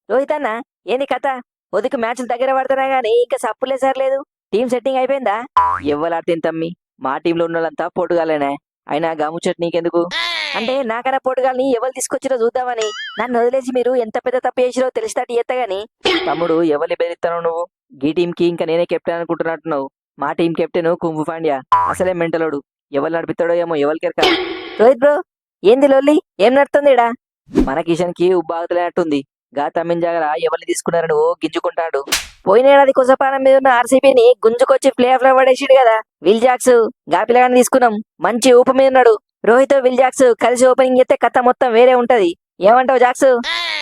రోహిత్ అన్న, ఏంది కథ? ఒదికి మ్యాచ్లు దగ్గర పడుతున్నా గానీ ఇంకా సప్పులే సర్లేదు. టీం సెట్టింగ్ అయిపోయిందా? ఎవ్వలాడితే తమ్మి, మా టీంలో ఉన్న వాళ్ళంతా పోటుగాలేనే. అయినా గాముచ్చట్ నీకెందుకు? అంటే నాకన్నా పోటుగాల్ని ఎవరు తీసుకొచ్చిరో చూద్దామని. నన్ను వదిలేసి మీరు ఎంత పెద్ద తప్పు చేసిరో తెలిసినట్టు చేత్తగాని. తమ్ముడు, ఎవరిని బెదిరిస్తావు నువ్వు? గీ టీం కి ఇంకా నేనే కెప్టెన్ అనుకుంటున్నట్టున్నావు. మా టీం కెప్టెన్ కుంఫు పాండ్యా, అసలే మెంటలోడు. ఎవరు నడిపిస్తాడో ఏమో, ఎవరికెరక. రోహిత్ బ్రో, ఏంది లొల్లి? ఏం నడుతుంది ఈడ? మన కిషన్ కి ఉబ్బాగుతులేనట్టుంది. గా తమ్మిన జాగర ఎవరిని తీసుకున్నారని ఓ గింజుకుంటాడు. పోయిన ఏడాది కుసపానం మీద ఉన్న ఆర్సీబీని గుంజుకొచ్చి ప్లే ఆఫ్ లో పడేసిడు కదా విల్ జాక్స్. గా పిల్లగాని తీసుకున్నాం, మంచి ఊపు మీద ఉన్నాడు. రోహిత్ విల్ జాక్స్ కలిసి ఓపెనింగ్ చేస్తే కథ మొత్తం వేరే ఉంటది. ఏమంటావు జాక్స్?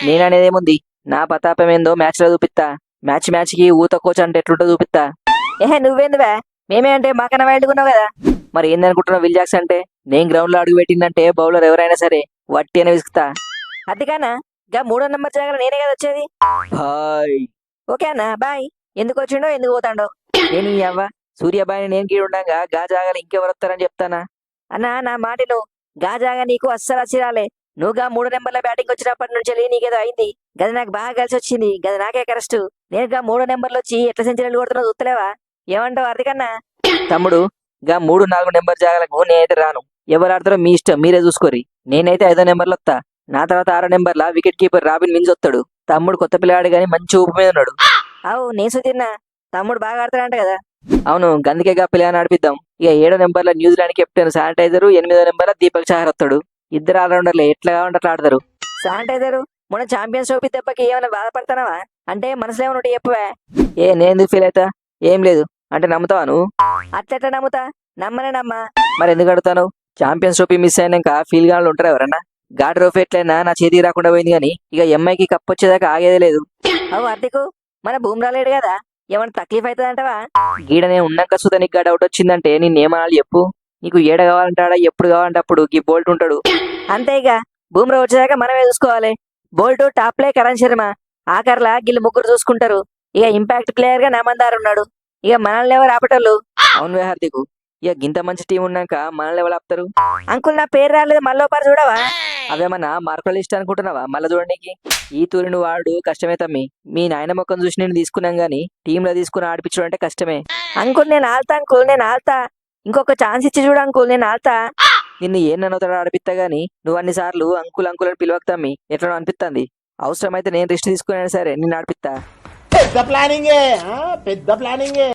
నేననేదేముంది, నా పతాపం ఏందో మ్యాచ్ లో చూపిస్తా. మ్యాచ్ కి ఊత కోచ్ అంటే ఎట్లుంటో చూపిస్తా. ఏహే నువ్వేందివా? మేమే అంటే మాకన్నా వైల్డ్గున్నావు కదా. మరి ఏందనుకుంటున్నావు విల్ జాక్స్ అంటే? నేను గ్రౌండ్ లో అడుగు పెట్టిందంటే బౌలర్ ఎవరైనా సరే వట్టి అని విసుకుతా. అదిగానా, గా 3వ నెంబర్ జాగాలో నేనే కదా వచ్చేది. హాయ్. ఓకే అన్న, బాయ్. ఎందుకు వచ్చిండో ఎందుకు పోతాండో. నేను అవ్వ సూర్యబాయిని నేను గీడుండగా గా జాగాలు ఇంకెవరు వస్తారని చెప్తానా? అన్నా నా మాటలు, గా జాగా నీకు అస్సలు అసిరాలే. నువ్వుగా 3 నెంబర్ల బ్యాటింగ్ వచ్చినప్పటి నుంచి నీకేదో అయింది. గది నాకు బాగా కలిసి వచ్చింది. గది నాకే కరెస్ట్. నేనుగా 3వ నెంబర్లో వచ్చి ఎట్లా సెంచరీలు కొడుతున్నా చూస్తలేవా? ఏమంటావు అర్థకన్నా? తమ్ముడు, గా 3, 4 నెంబర్ జాగాలకు నేనైతే రాను. ఎవరు ఆడతారో మీ ఇష్టం, మీరే చూసుకోరి. నేనైతే 5వ నెంబర్లో వస్తా. నా తర్వాత 6వ నెంబర్ల వికెట్ కీపర్ రాబిన్ మిన్స్ వస్తాడు. తమ్ముడు కొత్త పిల్లాడు గాని మంచి ఊపు మీద ఉన్నాడు. అవు నేను తిన్నా. తమ్ముడు బాగా ఆడతాడంట కదా. అవును, గందుకేగా పిల్లని ఆడిపిద్దాం. ఇక 7వ నెంబర్ల న్యూజిలాండ్ కెప్టెన్ శానిటైజర్, 8వ నెంబర్ల దీపక్ చాహర్ వస్తాడు. ఇద్దరు ఆల్రౌండర్లు ఎట్లా కావాలంటే అట్లా ఆడతారు. శానిటైజర్ మొన్న ఛాంపియన్స్ ట్రోఫీ దెబ్బకి ఏమైనా బాధపడతానవా? అంటే మనసులో ఏమైనా ఉంటే చెప్పవా? నేను ఫీల్ అవుతా? ఏం లేదు అంటే నమ్ముతావా నువ్వు? అట్లెట్లా నమ్ముతా? నమ్మనే నమ్మా. మరి ఎందుకు అడుగుతాను? ఛాంపియన్స్ ట్రోఫీ మిస్ అయినాక ఫీల్ గా ఉంటారు ఎవరన్నా? గా ట్రోఫీ ఎట్లయినా నా చేతికి రాకుండా పోయింది కానీ ఇక ఎంఐకి కప్ వచ్చేదాకా ఆగేదే లేదు. అవు అర్థకు, మన బూమ్రా లేడు కదా, ఏమన్నా తక్లీఫ్ అవుతుందంటవా? గీడనే ఉన్నాక సుధా నీకు డౌట్ వచ్చిందంటే నిన్నేమనాలి చెప్పు? నీకు ఏడ కావాలంటాడా, ఎప్పుడు కావాలంటే అప్పుడు గీ బోల్ట్ ఉంటాడు. అంతే ఇక బూమ్రా వచ్చేదాకా మనమే చూసుకోవాలి. Boult Topley Karn Sharma, ఆఖర్లా గిల్లు ముగ్గురు చూసుకుంటారు. ఇక ఇంపాక్ట్ ప్లేయర్ గా నామందారు ఉన్నాడు. ఇక మనల్ని ఎవరు ఆపటోళ్ళు? అవును హార్దిక్, ఇక గింత మంచి టీం ఉన్నాక మనల్ని ఎవరు ఆపుతారు? అంకుల్ నా పేరు రాలేదు, మళ్ళీ చూడవా? అవేమన్నా మార్కుల లిస్ట్ అనుకుంటున్నావా మళ్ళీ చూడడానికి? ఈ తూరిని వాడు కష్టమే తమ్మి. మీ నాయన మొక్కను చూసి నేను తీసుకున్నాం గానీ టీంలో తీసుకుని ఆడిపించడం అంటే కష్టమే. అంకుల్ నేను ఆల్తా, అంకుల్ నేను ఆల్తా. ఇంకొక ఛాన్స్ ఇచ్చి చూడు అంకుల్, నేను ఆల్తా. నిన్ను ఏం నన్నుతాడో ఆడిపిస్తా గానీ నువ్వు అన్ని సార్లు అంకుల్ అంకుల్ అని పిలవక తమ్మి, ఎట్లా అనిపిస్తుంది. అవసరమైతే నేను రెస్ట్ తీసుకున్నా సరే నిన్ను ఆడిపిస్తా. పెద్ద ప్లానింగే పెద్ద ప్లానింగే.